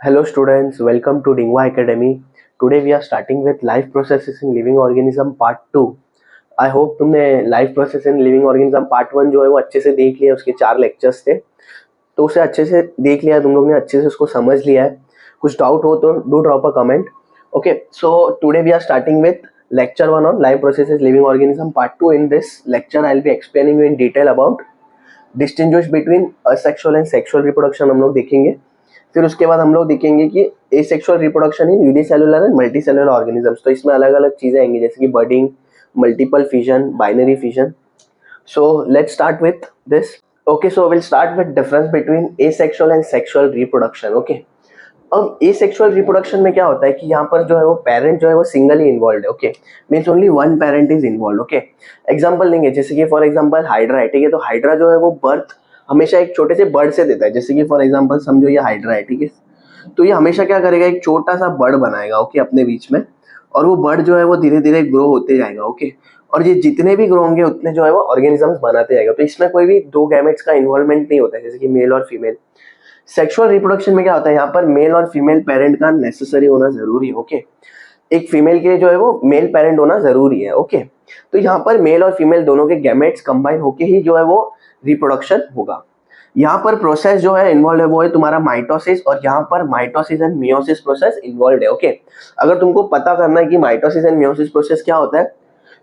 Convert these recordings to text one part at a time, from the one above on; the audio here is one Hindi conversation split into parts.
Hello students, welcome to Dingwa Academy. Today we are starting with life processes in living organism part 2. I hope तुमने life process in living organism part 1 जो है वो अच्छे से देख लिया, उसके 4 लेक्चर्स थे तो उसे अच्छे से देख लिया, तुम लोग ने अच्छे से उसको समझ लिया है. कुछ डाउट हो तो do drop a comment. Okay, so today we are starting with lecture 1 on life processes living organism part 2. In this lecture I'll be explaining you in detail about distinguish between asexual and sexual reproduction हम लोग देखेंगे. फिर उसके बाद हम लोग देखेंगे कि asexual reproduction in unicellular and multicellular organisms. तो इसमें अलग अलग चीजें आएंगी जैसे कि budding, multiple fission, binary fission. So let's start with this. Okay, so will start with difference between asexual and sexual reproduction. Okay, अब एसेक्सुअल रिप्रोडक्शन में क्या होता है कि यहाँ पर जो है वो पेरेंट जो है वो सिंगली इन्वॉल्व है. Okay, means only one parent is involve. Okay, example लेंगे जैसे कि फॉर एग्जांपल हाइड्रा है. ठीक है, तो हाइड्रा जो है वो बर्थ हमेशा एक छोटे से बर्ड से देता है. जैसे कि फॉर एग्जांपल समझो ये हाइड्रा है. ठीक है, तो ये हमेशा क्या करेगा, एक छोटा सा बर्ड बनाएगा. ओके, अपने बीच में, और वो बर्ड जो है वो धीरे धीरे ग्रो होते जाएगा. ओके, और ये जितने भी ग्रो होंगे उतने जो है वो ऑर्गेनिजम्स बनाते जाएगा. तो इसमें कोई भी दो गैमेट्स का इन्वॉल्वमेंट नहीं होता है जैसे कि मेल और फीमेल. सेक्सुअल रिप्रोडक्शन में क्या होता है, यहाँ पर मेल और फीमेल पेरेंट का नेसेसरी होना जरूरी है. ओके, एक फीमेल के जो है वो मेल पेरेंट होना जरूरी है. ओके, तो यहाँ पर मेल और फीमेल दोनों के गैमेट्स कंबाइन होके ही जो है वो रिप्रोडक्शन होगा. यहाँ पर प्रोसेस जो है इन्वॉल्व है वो है तुम्हारा माइटोसिस, और यहाँ पर mitosis and meiosis process involve है. ओके, अगर तुमको पता करना है कि माइटोसिस एंड मियोसिस प्रोसेस क्या होता है,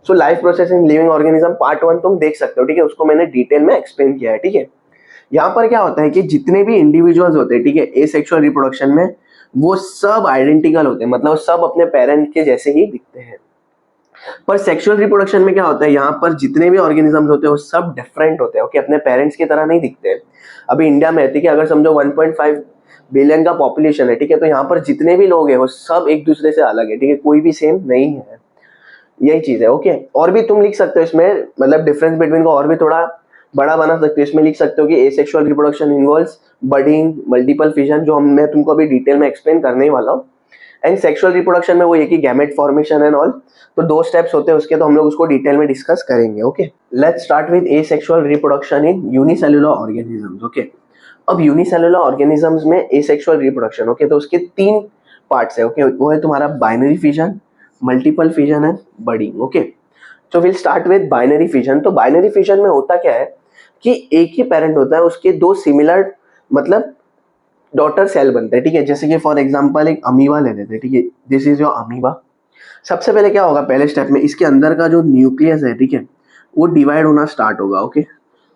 so life process in living organism part 1 तुम देख सकते हो. ठीक है, उसको मैंने डिटेल में एक्सप्लेन किया है. ठीक है, यहाँ पर क्या होता है कि जितने भी इंडिविजुअल्स होते हैं, ठीक है, एसेक्सुअल रिप्रोडक्शन में, वो सब आइडेंटिकल होते हैं, मतलब सब अपने पेरेंट के जैसे ही दिखते हैं. पर सेक्सुअल रिप्रोडक्शन में क्या होता है, यहाँ पर जितने भी ऑर्गेनिजम्स होते हैं वो सब डिफरेंट होते हैं. ओके, अपने पेरेंट्स की तरह नहीं दिखते हैं. अभी इंडिया में, ठीक है, अगर समझो 1.5 बिलियन का पॉपुलेशन है. ठीक है, तो यहाँ पर जितने भी लोग हैं वो सब एक दूसरे से अलग है. ठीक है, कोई भी सेम नहीं है. यही चीज है. ओके, और भी तुम लिख सकते हो इसमें, मतलब डिफरेंस बिटवीन को और भी थोड़ा बड़ा बना सकते हो. इसमें लिख सकते हो कि asexual reproduction involves budding, multiple fission, जो मैं तुमको अभी डिटेल में एक्सप्लेन करने ही वाला हूँ. एंड सेक्सुअल रिप्रोडक्शन में वो ये कि गैमेट फॉर्मेशन एंड ऑल. तो 2 स्टेप्स होते हैं उसके, तो हम लोग उसको डिटेल में डिस्कस करेंगे. Okay, let's start with asexual reproduction in unicellular organisms. Okay, अब यूनिसेलुलर ऑर्गेनिजम्स में एसेक्सुअल रिप्रोडक्शन, ओके, तो उसके 3 पार्ट्स है. ओके, वो है तुम्हारा binary fission, multiple fission and budding. Okay, so will start with binary fission. तो बाइनरी फिजन में होता क्या है कि एक ही पेरेंट होता है, उसके 2 सिमिलर मतलब डॉटर सेल बनते हैं. ठीक है, जैसे कि फॉर एग्जांपल एक अमीबा ले लेते हैं. ठीक है, दिस इज योर अमीबा. सबसे पहले क्या होगा, पहले स्टेप में इसके अंदर का जो न्यूक्लियस है, ठीक है, वो डिवाइड होना स्टार्ट होगा. ओके,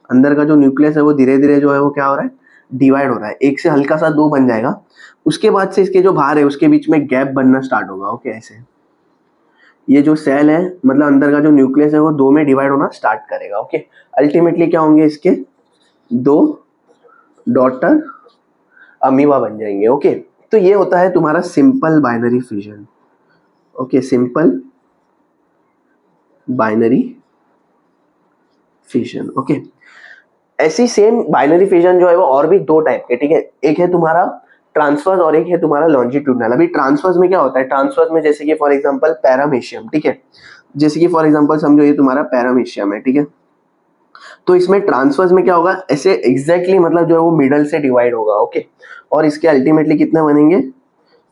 अंदर का जो न्यूक्लियस है वो धीरे धीरे जो है वो क्या हो रहा है, डिवाइड हो रहा है. एक से हल्का सा 2 बन जाएगा. उसके बाद से इसके जो बाहर है उसके बीच में गैप बनना स्टार्ट होगा. ओके, ऐसे ये जो सेल है, मतलब अंदर का जो न्यूक्लियस है वो 2 में डिवाइड होना स्टार्ट करेगा. ओके, अल्टीमेटली क्या होंगे, इसके 2 डॉटर अमीबा बन जाएंगे. ओके, तो ये होता है तुम्हारा simple binary fission. Okay, simple binary fission. Okay, ऐसी सेम बाइनरी फिजन जो है वो और भी 2 टाइप के. ठीक है, एक है तुम्हारा ट्रांसफर्स और एक है तुम्हारा लॉन्जिट्यूडनल. अभी ट्रांसफर्स में क्या होता है, ट्रांसफर्स में जैसे कि फॉर एग्जांपल पैरामीशियम. ठीक है, जैसे कि फॉर एग्जांपल समझो ये तुम्हारा पैरामीशियम है. ठीक है, तो इसमें ट्रांसफर्स में क्या होगा, ऐसे एग्जैक्टली मतलब जो है वो मिडल से डिवाइड होगा. ओके, और इसके अल्टीमेटली कितने बनेंगे,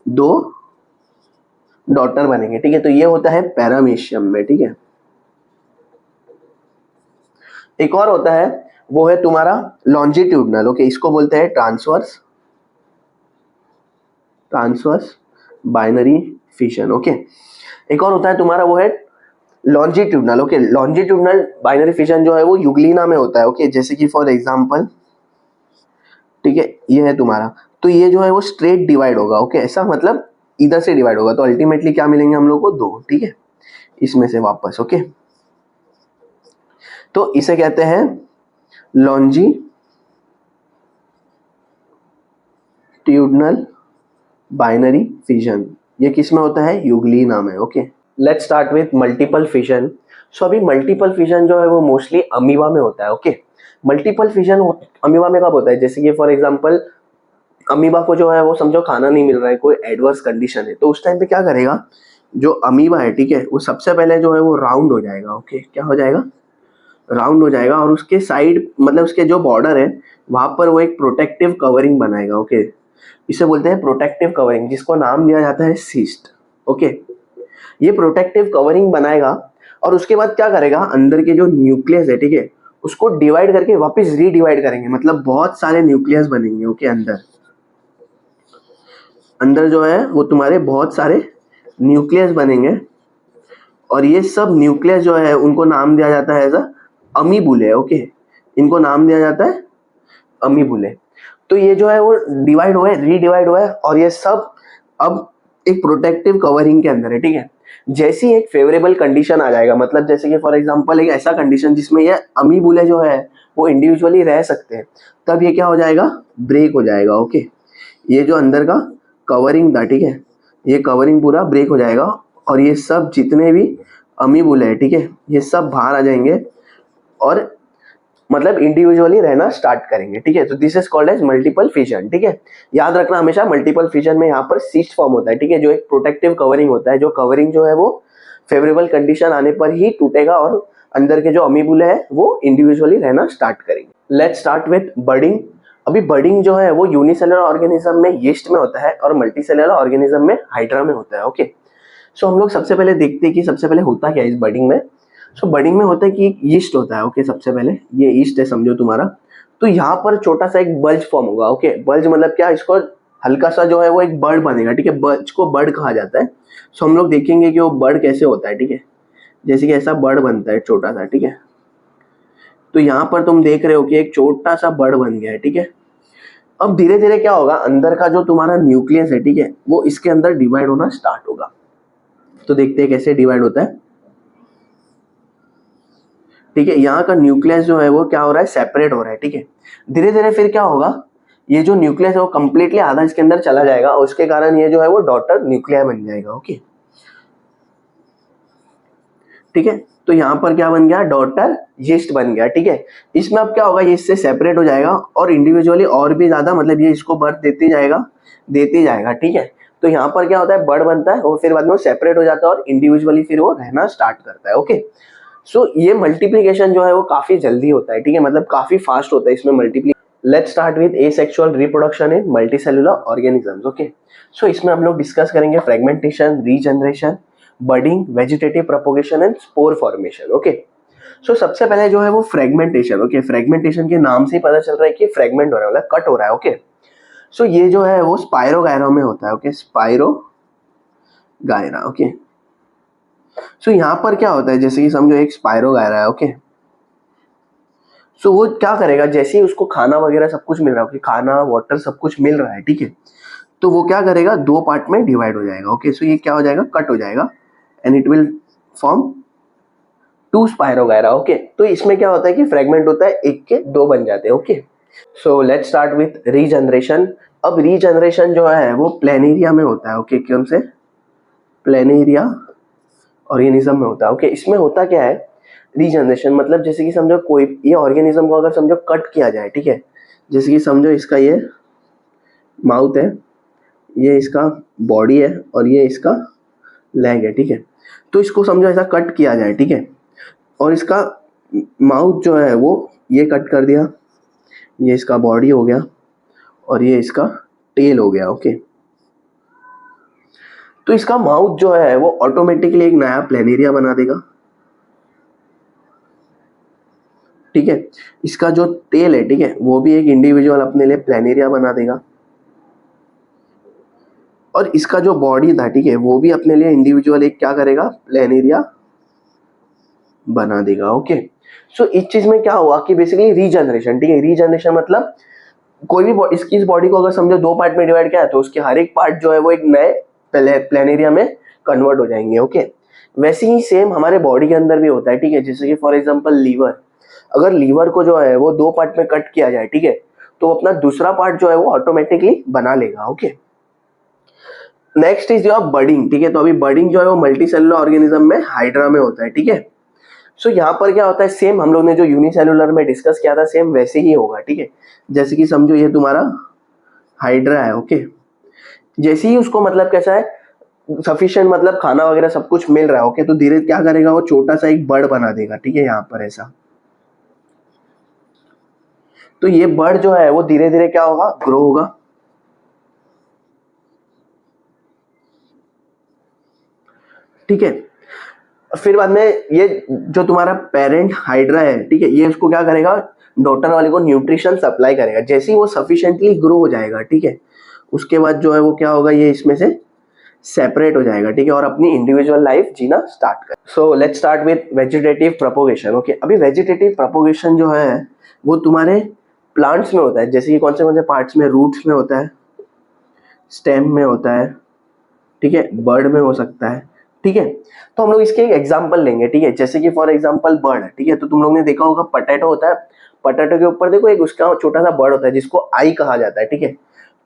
2 डॉटर बनेंगे. ठीक है, तो ये होता है पैरामीशियम में. ठीक है, एक और होता है वो है तुम्हारा लॉन्जिट्यूडनल. ओके, इसको बोलते हैं ट्रांसवर्स बाइनरी फिजन. ओके, एक और होता है तुम्हारा वो है longitudinal. Okay, longitudinal binary fission जो है वो यूग्लिना में होता है. ओके, जैसे कि फॉर एग्जांपल, ठीक है, ये है तुम्हारा, तो ये जो है वो स्ट्रेट डिवाइड होगा. ओके, ऐसा मतलब इधर से डिवाइड होगा, तो अल्टीमेटली क्या मिलेंगे हम लोग को, 2. ठीक है, इसमें से वापस. ओके, तो इसे कहते हैं लॉन्जिट्यूडनल बाइनरी फिजन. ये किस में होता है, यूग्लिना में. Okay, let's start with multiple fission. So अभी मल्टीपल फिजन जो है वो मोस्टली अमीबा में होता है. ओके, मल्टीपल फिजन अमीबा में कब होता है, जैसे कि फॉर एग्जांपल अमीबा को जो है वो समझो खाना नहीं मिल रहा है, कोई एडवर्स कंडीशन है, तो उस टाइम पे क्या करेगा, जो अमीबा है, ठीक है, वो सबसे पहले जो है वो राउंड हो जाएगा. ओके, क्या हो जाएगा, राउंड हो जाएगा, और उसके साइड मतलब उसके जो बॉर्डर है वहां पर वो एक प्रोटेक्टिव कवरिंग बनाएगा. ओके, इसे बोलते हैं प्रोटेक्टिव कवरिंग, जिसको नाम दिया जाता है सिस्ट। ओके, ये प्रोटेक्टिव कवरिंग बनाएगा और उसके बाद क्या करेगा, अंदर के जो न्यूक्लियस है, ठीक है, उसको डिवाइड करके वापस रीडिवाइड करेंगे, मतलब बहुत सारे न्यूक्लियस बनेंगे। ओके, अंदर जो है वो तुम्हारे बहुत सारे न्यूक्लियस बनेंगे और ये सब न्यूक्लियस जो है उनको नाम दिया जाता है एज अ अमीबुले। ओके, इनको नाम दिया जाता है अमीबुले। तो ये जो है वो डिवाइड हुए, रीडिवाइड हुए और ये सब अब एक प्रोटेक्टिव कवरिंग के अंदर है। ठीक है, जैसी एक फेवरेबल कंडीशन आ जाएगा, मतलब जैसे कि फॉर एग्जांपल एक ऐसा कंडीशन जिसमें ये अमीबुले जो है वो इंडिविजुअली रह सकते हैं, तब ये क्या हो जाएगा, ब्रेक हो जाएगा। ओके, ये जो अंदर का कवरिंग था, ठीक है, ये कवरिंग पूरा ब्रेक हो जाएगा और ये सब जितने भी अमीबुले हैं, ठीक है, ये सब बाहर आ जाएंगे और मतलब इंडिविजुअली रहना स्टार्ट करेंगे। ठीक है, तो this is called as multiple fission. ठीक है, याद रखना हमेशा मल्टीपल फिजन में यहाँ पर सिस्ट फॉर्म होता है। ठीक है, जो एक प्रोटेक्टिव कवरिंग होता है, जो कवरिंग जो है वो फेवरेबल कंडीशन आने पर ही टूटेगा और अंदर के जो अमीबुले हैं वो इंडिविजुअली रहना स्टार्ट करेंगे। Let's start with budding. अभी बर्डिंग जो है वो यूनिसेलुलर ऑर्गेनिज्म में यीस्ट में होता है और मल्टीसेलुलर ऑर्गेनिज्म में हाइड्रा में होता है। ओके, सो हम लोग सबसे पहले देखते हैं कि सबसे पहले होता क्या है इस बर्डिंग में। सो बर्डिंग में होता है कि एक यीस्ट होता है। ओके, सबसे पहले ये यीस्ट है समझो तुम्हारा, तो यहाँ पर छोटा सा एक बल्ज फॉर्म होगा। ओके, बल्ज मतलब क्या, इसको हल्का सा जो है वो एक बर्ड बनेगा। ठीक है, बल्ज को बर्ड कहा जाता है। सो हम लोग देखेंगे कि वो बर्ड कैसे होता है। ठीक है, जैसे कि ऐसा बर्ड बनता है छोटा सा। ठीक है, तो यहाँ पर तुम देख रहे हो कि एक छोटा सा बर्ड बन गया है। ठीक है, अब धीरे धीरे क्या होगा, अंदर का जो तुम्हारा न्यूक्लियस है, ठीक है, वो इसके अंदर डिवाइड होना स्टार्ट होगा। तो देखते हैं कैसे डिवाइड होता है। ठीक है, यहाँ का न्यूक्लियस जो है वो क्या हो रहा है, सेपरेट हो रहा है। ठीक है, धीरे धीरे फिर क्या होगा, ये जो न्यूक्लियस है वो कंप्लीटली आधा इसके अंदर चला जाएगा और उसके कारण ये जो है वो डॉटर न्यूक्लिया बन जाएगा। ओके, ठीक है, तो यहाँ पर क्या बन गया, डॉटर यीस्ट बन गया। ठीक है, इसमें अब क्या होगा, ये इससे सेपरेट हो जाएगा और इंडिविजुअली और भी ज्यादा, मतलब ये इसको बर्थ देते जाएगा। ठीक है, तो यहाँ पर क्या होता है, बर्ड बनता है और फिर बाद में सेपरेट हो जाता है और इंडिविजुअली फिर वो रहना स्टार्ट करता है। ओके, सो ये मल्टीप्लीकेशन जो है वो काफी जल्दी होता है। ठीक है, मतलब काफी फास्ट होता है इसमें multiply. Let's start with asexual reproduction in multicellular organisms. Okay, so इसमें हम लोग डिस्कस करेंगे fragmentation, regeneration, budding, vegetative propagation and spore formation. Okay, so सबसे पहले जो है वो फ्रेगमेंटेशन। ओके, फ्रेगमेंटेशन के नाम से ही पता चल रहा है कि फ्रेगमेंट हो रहा है, मतलब कट हो रहा है। ओके, सो ये जो है वो स्पाइरोगायरा में होता है। Okay, spirogyra. ओके, सो यहाँ पर क्या होता है, जैसे कि समझो एक स्पाइरोगायरा है। ओके, सो वो क्या करेगा, जैसे ही उसको खाना वगैरह सब कुछ मिल रहा है, ओके, खाना वाटर सब कुछ मिल रहा है, ठीक है, तो वो क्या करेगा, दो पार्ट में डिवाइड हो जाएगा। ओके, सो ये क्या हो जाएगा, कट हो जाएगा and it will form two spirogyra. Okay, तो इसमें क्या होता है कि फ्रेगमेंट होता है, एक के दो बन जाते हैं। Okay, so let's start with regeneration. अब रीजनरेशन जो है वो प्लेनेरिया में होता है। ओके, कौन से, प्लेनेरिया ऑर्गेनिज्म में होता है। ओके, इसमें होता क्या है, रीजनरेशन मतलब जैसे कि समझो कोई ये ऑर्गेनिज्म को अगर समझो कट किया जाए, ठीक है, जैसे कि समझो इसका ये माउथ है, ये इसका बॉडी है और ये इसका लेग है। ठीक है, तो इसको समझो ऐसा कट किया जाए, ठीक है, और इसका माउथ जो है वो ये कट कर दिया, ये इसका बॉडी हो गया और ये इसका टेल हो गया। ओके, तो इसका माउथ जो है वो ऑटोमेटिकली एक नया प्लेनेरिया बना देगा। ठीक है, इसका जो टेल है, ठीक है, वो भी एक इंडिविजुअल अपने लिए प्लेनेरिया बना देगा और इसका जो बॉडी था, ठीक है, वो भी अपने लिए इंडिविजुअल एक क्या करेगा, प्लेनेरिया बना देगा। ओके, सो इस चीज में क्या हुआ कि बेसिकली रीजनरेशन। ठीक है, रीजनरेशन मतलब कोई भी इस बॉडी को अगर समझो दो पार्ट में डिवाइड किया है तो उसके हर एक पार्ट जो है वो एक नए प्लेनेरिया में कन्वर्ट हो जाएंगे। ओके, वैसे ही सेम हमारे बॉडी के अंदर भी होता है। ठीक है, जैसे कि फॉर एग्जांपल लीवर, अगर लीवर को जो है वो दो पार्ट में कट किया जाए, ठीक है, तो अपना दूसरा पार्ट जो है वो ऑटोमेटिकली बना लेगा। Okay, next is your budding. ठीक है, तो अभी बर्डिंग जो है वो मल्टी सेलुलर ऑर्गेनिज्म में हाइड्रा में होता है। ठीक है, सो यहाँ पर क्या होता है, सेम हम लोग ने जो यूनिसेलुलर में डिस्कस किया था सेम वैसे ही होगा। ठीक है, जैसे कि समझो ये तुम्हारा हाइड्रा है। ओके, जैसे ही उसको मतलब कैसा है, सफिशिएंट मतलब खाना वगैरह सब कुछ मिल रहा है। ओके, तो धीरे क्या करेगा, वो छोटा सा एक बर्ड बना देगा। ठीक है, यहाँ पर ऐसा, तो ये बर्ड जो है वो धीरे धीरे क्या होगा, ग्रो होगा ठीक है। फिर बाद में ये जो तुम्हारा पेरेंट हाइड्रा है, ठीक है, ये उसको क्या करेगा, डॉटर वाले को न्यूट्रिशन सप्लाई करेगा। जैसे ही वो सफिशिएंटली ग्रो हो जाएगा, ठीक है, उसके बाद जो है वो क्या होगा, ये इसमें से सेपरेट हो जाएगा, ठीक है, और अपनी इंडिविजुअल लाइफ जीना स्टार्ट कर। सो let's start with vegetative propagation. Okay, अभी वेजिटेटिव प्रोपोगेशन जो है वो तुम्हारे प्लांट्स में होता है। जैसे कि कौन से पार्ट्स में, रूट्स में होता है, स्टेम में होता है, ठीक है, बर्ड में हो सकता है, ठीक है। तो हम लोग इसके एक एग्जांपल लेंगे, ठीक है, जैसे कि फॉर एग्जांपल बर्ड, ठीक है। तो तुम लोग ने देखा होगा पोटैटो होता है, पोटैटो के ऊपर देखो एक उसका छोटा सा बर्ड होता है जिसको आई कहा जाता है, ठीक है।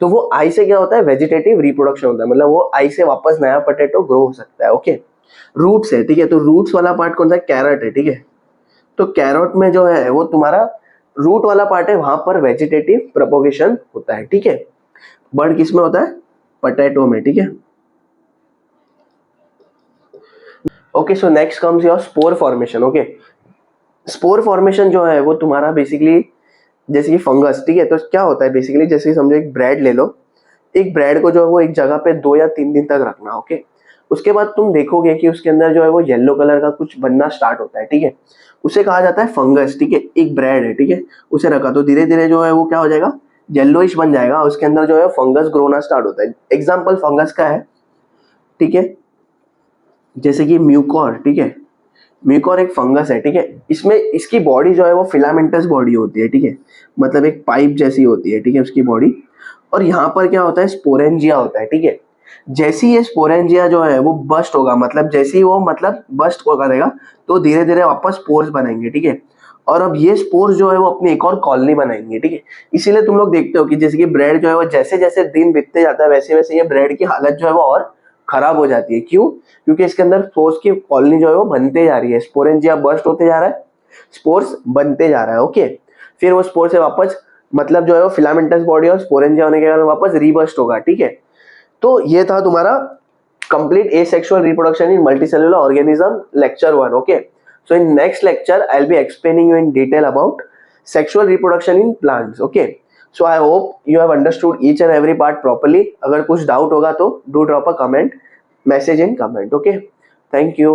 तो वो आई से क्या होता है, वेजिटेटिव रिप्रोडक्शन होता है, मतलब वो आई से वापस नया पोटैटो ग्रो हो सकता है। ओके, रूट्स है, ठीक है। तो रूट्स वाला पार्ट कौन सा, कैरेट है, ठीक है। तो कैरेट में जो है वो तुम्हारा रूट वाला पार्ट है, वहां पर वेजिटेटिव प्रोपोगेशन होता है, ठीक है। बर्ड किस में होता है, पोटैटो में, ठीक है। Okay, so next comes your spore formation. Okay, spore formation जो है वो तुम्हारा बेसिकली जैसे कि फंगस, ठीक है। तो क्या होता है बेसिकली, जैसे कि समझो एक ब्रेड ले लो, एक ब्रेड को जो है वो एक जगह पे 2 या 3 दिन तक रखना। ओके, उसके बाद तुम देखोगे कि उसके अंदर जो है वो येलो कलर का कुछ बनना स्टार्ट होता है, ठीक है। उसे कहा जाता है फंगस, ठीक है। एक ब्रेड है, ठीक है, उसे रखा तो धीरे धीरे जो है वो क्या हो जाएगा, येलोइश बन जाएगा, उसके अंदर जो है फंगस ग्रो होना स्टार्ट होता है। एग्जाम्पल फंगस का है, ठीक है, जैसे कि म्यूकोर, ठीक है। म्यूकोर एक फंगस है, ठीक है। इसमें इसकी बॉडी जो है वो फिलामेंटस बॉडी होती है, ठीक है, मतलब एक पाइप जैसी होती है, ठीक है, उसकी बॉडी। और यहाँ पर क्या होता है, स्पोरेंजिया होता है, ठीक है। जैसे ही ये स्पोरेंजिया जो है वो बस्ट होगा, मतलब जैसे ही वो मतलब बस्ट होगा देगा, तो धीरे धीरे वापस स्पोर्स बनेंगे, ठीक है। और अब ये स्पोर्स जो है वो अपनी एक और कॉलोनी बनाएंगे, ठीक है। इसीलिए तुम लोग देखते हो कि जैसे कि ब्रेड जो है वो जैसे जैसे दिन बीतते जाता है वैसे वैसे ये ब्रेड की हालत जो है वो और खराब हो जाती है। क्यों, क्योंकि इसके अंदर स्पोर्स की कॉलोनी जो है वो बनते जा रही है, स्पोरेंजिया बस्ट होते जा रहा है, स्पोर्स बनते जा रहा है। ओके, फिर वो स्पोर से वापस मतलब जो है वो फिलामेंटस बॉडी और स्पोरेंजिया होने के कारण वापस रीबस्ट होगा, ठीक है। तो ये था तुम्हारा complete asexual reproduction in multicellular organism lecture 1। Okay, so in next lecture I'll be explaining you in detail about sexual reproduction in plants. Okay, so I hope you have understood each and every part properly. अगर कुछ डाउट होगा तो do drop a comment, message in comment. Okay, thank you.